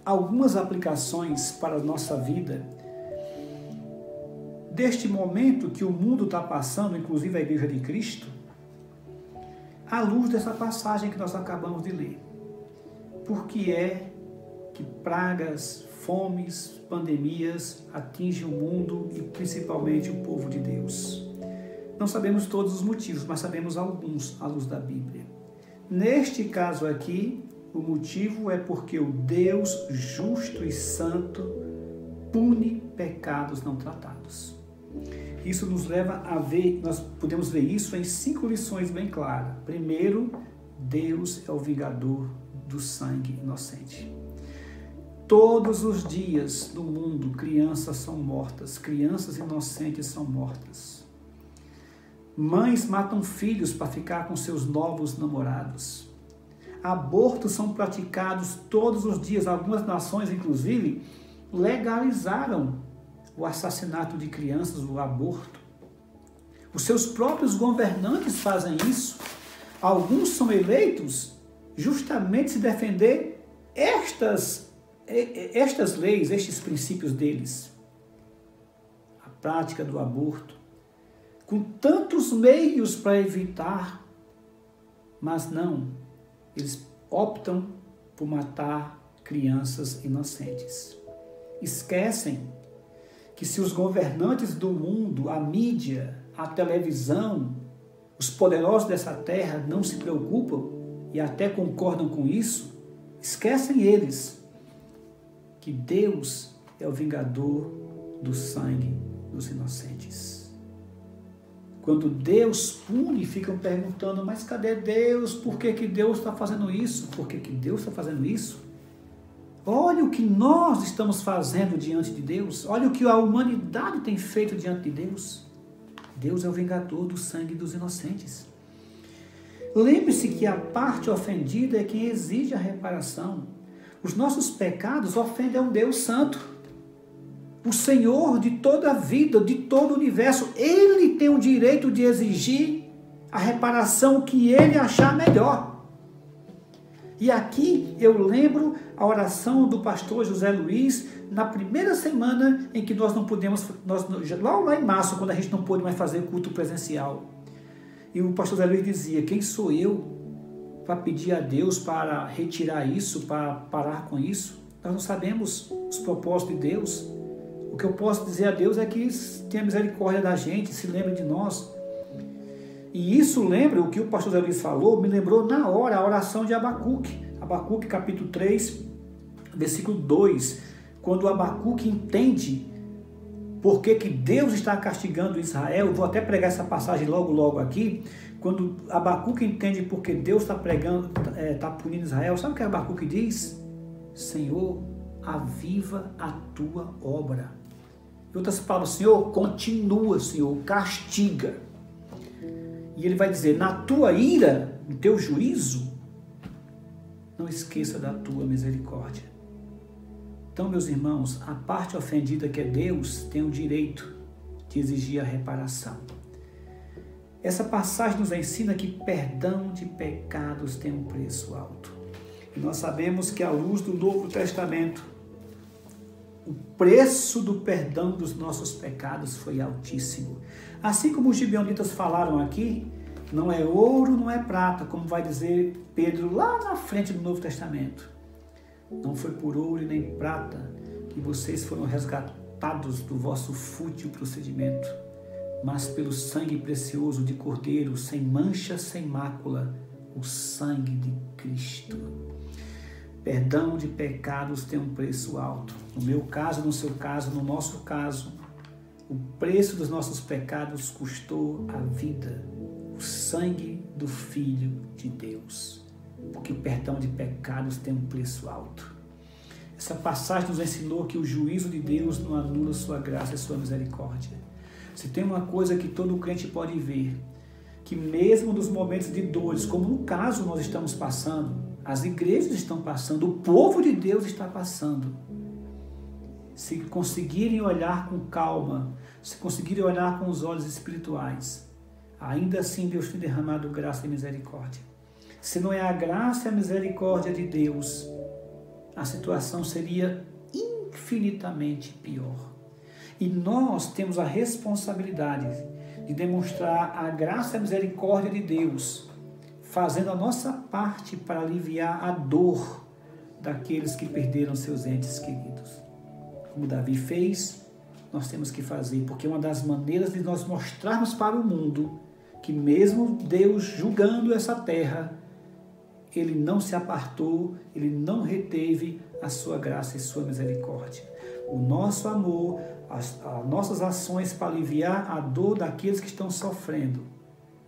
Speaker 2: algumas aplicações para a nossa vida deste momento que o mundo está passando, inclusive a Igreja de Cristo, à luz dessa passagem que nós acabamos de ler. Por que é que pragas, fomes, pandemias atingem o mundo e principalmente o povo de Deus? Não sabemos todos os motivos, mas sabemos alguns à luz da Bíblia. Neste caso aqui, o motivo é porque o Deus justo e santo pune pecados não tratados. Isso nos leva a ver, nós podemos ver isso em 5 lições bem claras. Primeiro, Deus é o vingador do sangue inocente. Todos os dias no mundo, crianças são mortas, crianças inocentes são mortas. Mães matam filhos para ficar com seus novos namorados. Abortos são praticados todos os dias. Algumas nações, inclusive, legalizaram o assassinato de crianças, o aborto. Os seus próprios governantes fazem isso. Alguns são eleitos justamente se defender estas leis, estes princípios deles. A prática do aborto, com tantos meios para evitar, mas não, eles optam por matar crianças inocentes. Esquecem que se os governantes do mundo, a mídia, a televisão, os poderosos dessa terra não se preocupam e até concordam com isso, esquecem eles que Deus é o vingador do sangue dos inocentes. Quando Deus pune, ficam perguntando, mas cadê Deus? Por que Deus está fazendo isso? Por que Deus está fazendo isso? Olha o que nós estamos fazendo diante de Deus. Olha o que a humanidade tem feito diante de Deus. Deus é o vingador do sangue dos inocentes. Lembre-se que a parte ofendida é quem exige a reparação. Os nossos pecados ofendem a um Deus santo. O Senhor de toda a vida, de todo o universo, Ele tem o direito de exigir a reparação que Ele achar melhor. E aqui eu lembro a oração do pastor José Luiz, na primeira semana em que nós não pudemos, lá em março, quando a gente não pôde mais fazer culto presencial. E o pastor José Luiz dizia, quem sou eu para pedir a Deus para retirar isso, para parar com isso? Nós não sabemos os propósitos de Deus. O que eu posso dizer a Deus é que tenha misericórdia da gente, se lembre de nós. E isso lembra, o que o pastor Zé Luiz falou, me lembrou na hora a oração de Abacuque. Abacuque capítulo 3, versículo 2. Quando Abacuque entende por que Deus está castigando Israel, eu vou até pregar essa passagem logo aqui. Quando Abacuque entende por que Deus está punindo Israel, sabe o que Abacuque diz? Senhor, aviva a tua obra. Em outras palavras, Senhor, continua, Senhor, castiga. E ele vai dizer, na tua ira, no teu juízo, não esqueça da tua misericórdia. Então, meus irmãos, a parte ofendida que é Deus tem o direito de exigir a reparação. Essa passagem nos ensina que perdão de pecados tem um preço alto. E nós sabemos que à luz do Novo Testamento, o preço do perdão dos nossos pecados foi altíssimo. Assim como os gibeonitas falaram aqui, não é ouro, não é prata, como vai dizer Pedro lá na frente do Novo Testamento. Não foi por ouro e nem prata que vocês foram resgatados do vosso fútil procedimento, mas pelo sangue precioso de Cordeiro, sem mancha, sem mácula, o sangue de Cristo. Perdão de pecados tem um preço alto. No meu caso, no seu caso, no nosso caso, o preço dos nossos pecados custou a vida, o sangue do Filho de Deus. Porque o perdão de pecados tem um preço alto. Essa passagem nos ensinou que o juízo de Deus não anula sua graça e sua misericórdia. Se tem uma coisa que todo crente pode ver, que mesmo nos momentos de dores, como no caso nós estamos passando, as igrejas estão passando, o povo de Deus está passando. Se conseguirem olhar com calma, se conseguirem olhar com os olhos espirituais, ainda assim Deus tem derramado graça e misericórdia. Se não é a graça e a misericórdia de Deus, a situação seria infinitamente pior. E nós temos a responsabilidade de demonstrar a graça e a misericórdia de Deus, fazendo a nossa parte para aliviar a dor daqueles que perderam seus entes queridos. Como Davi fez, nós temos que fazer, porque é uma das maneiras de nós mostrarmos para o mundo que mesmo Deus julgando essa terra, Ele não se apartou, Ele não reteve a sua graça e sua misericórdia. O nosso amor, as nossas ações para aliviar a dor daqueles que estão sofrendo,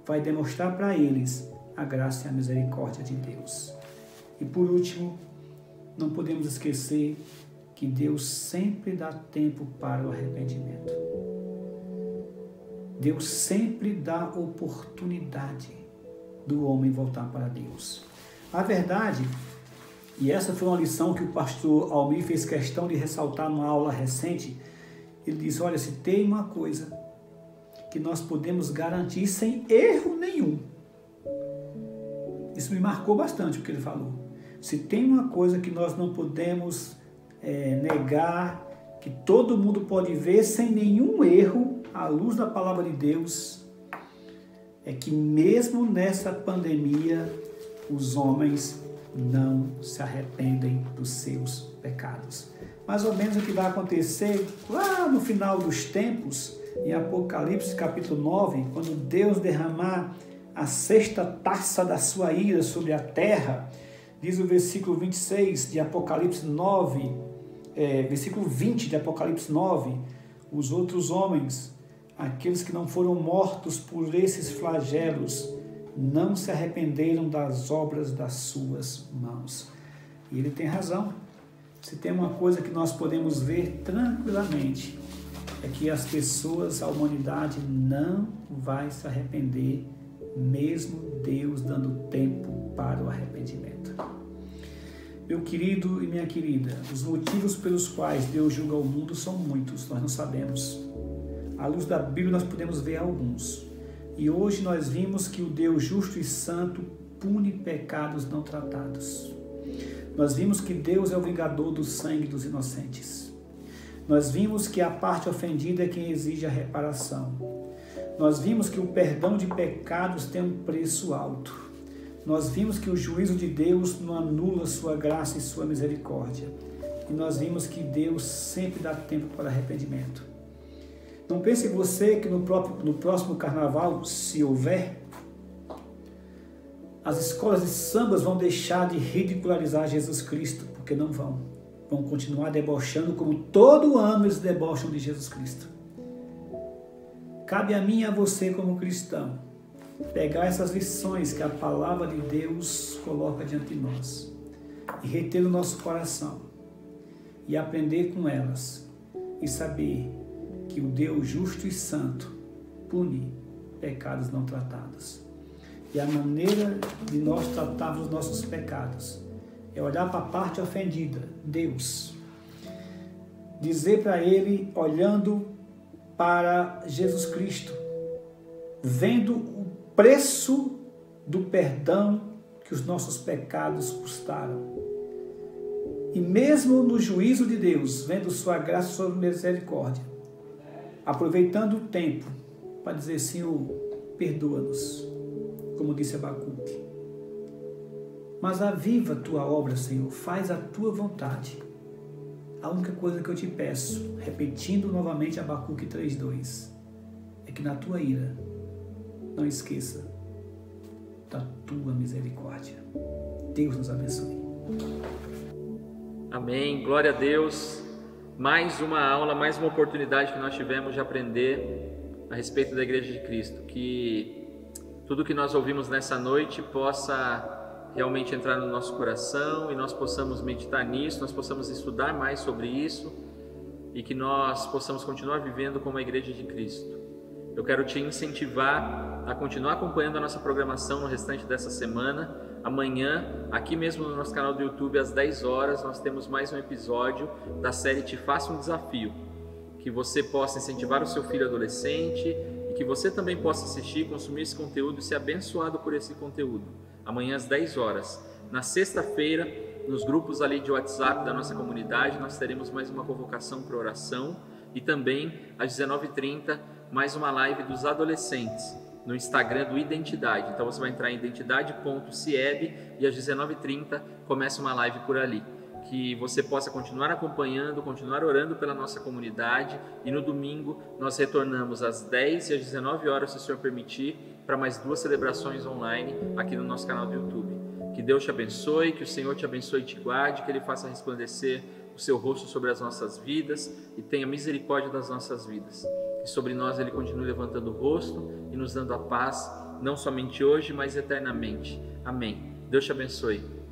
Speaker 2: vai demonstrar para eles a graça e a misericórdia de Deus. E por último, não podemos esquecer que Deus sempre dá tempo para o arrependimento. Deus sempre dá oportunidade do homem voltar para Deus. A verdade, e essa foi uma lição que o pastor Almir fez questão de ressaltar numa aula recente, ele diz, olha, se tem uma coisa que nós podemos garantir sem erro nenhum, isso me marcou bastante o que ele falou. Se tem uma coisa que nós não podemos negar, que todo mundo pode ver sem nenhum erro, à luz da palavra de Deus, é que mesmo nessa pandemia, os homens não se arrependem dos seus pecados. Mais ou menos o que vai acontecer lá no final dos tempos, em Apocalipse capítulo 9, quando Deus derramar a sexta taça da sua ira sobre a terra, diz o versículo 26 de Apocalipse 9, versículo 20 de Apocalipse 9, os outros homens, aqueles que não foram mortos por esses flagelos, não se arrependeram das obras das suas mãos. E ele tem razão. Se tem uma coisa que nós podemos ver tranquilamente, é que as pessoas, a humanidade não vai se arrepender, mesmo Deus dando tempo para o arrependimento. Meu querido e minha querida, os motivos pelos quais Deus julga o mundo são muitos, nós não sabemos. À luz da Bíblia nós podemos ver alguns. E hoje nós vimos que o Deus justo e santo pune pecados não tratados. Nós vimos que Deus é o vingador do sangue dos inocentes. Nós vimos que a parte ofendida é quem exige a reparação. Nós vimos que o perdão de pecados tem um preço alto. Nós vimos que o juízo de Deus não anula sua graça e sua misericórdia. E nós vimos que Deus sempre dá tempo para arrependimento. Não pense você que no próximo carnaval, se houver, as escolas de sambas vão deixar de ridicularizar Jesus Cristo, porque não vão. Vão continuar debochando como todo ano eles debocham de Jesus Cristo. Cabe a mim e a você como cristão pegar essas lições que a palavra de Deus coloca diante de nós e reter no nosso coração e aprender com elas e saber que o Deus justo e santo pune pecados não tratados. E a maneira de nós tratarmos os nossos pecados é olhar para a parte ofendida, Deus, dizer para Ele, olhando para Jesus Cristo, vendo o preço do perdão que os nossos pecados custaram. E mesmo no juízo de Deus, vendo sua graça e sua misericórdia, aproveitando o tempo para dizer, Senhor, perdoa-nos, como disse Abacuque. Mas aviva a tua obra, Senhor, faz a tua vontade. A única coisa que eu te peço, repetindo novamente Abacuque 3:2, é que na tua ira, não esqueça da tua misericórdia. Deus nos abençoe.
Speaker 1: Amém, glória a Deus. Mais uma aula, mais uma oportunidade que nós tivemos de aprender a respeito da Igreja de Cristo. Que tudo que nós ouvimos nessa noite possa realmente entrar no nosso coração e nós possamos meditar nisso, nós possamos estudar mais sobre isso e que nós possamos continuar vivendo como a Igreja de Cristo. Eu quero te incentivar a continuar acompanhando a nossa programação no restante dessa semana. Amanhã, aqui mesmo no nosso canal do YouTube, às 10 horas, nós temos mais um episódio da série Te Faço um Desafio. Que você possa incentivar o seu filho adolescente e que você também possa assistir, consumir esse conteúdo e ser abençoado por esse conteúdo. Amanhã às 10 horas. Na sexta-feira, nos grupos ali de WhatsApp da nossa comunidade, nós teremos mais uma convocação para oração e também às 19h30, mais uma live dos adolescentes no Instagram do Identidade. Então você vai entrar em identidade.cieb e às 19h30 começa uma live por ali. Que você possa continuar acompanhando, continuar orando pela nossa comunidade e no domingo nós retornamos às 10 e às 19 horas, se o Senhor permitir, para mais 2 celebrações online aqui no nosso canal do YouTube. Que Deus te abençoe, que o Senhor te abençoe e te guarde, que Ele faça resplandecer o seu rosto sobre as nossas vidas e tenha misericórdia das nossas vidas. Que sobre nós Ele continue levantando o rosto e nos dando a paz, não somente hoje, mas eternamente. Amém. Deus te abençoe.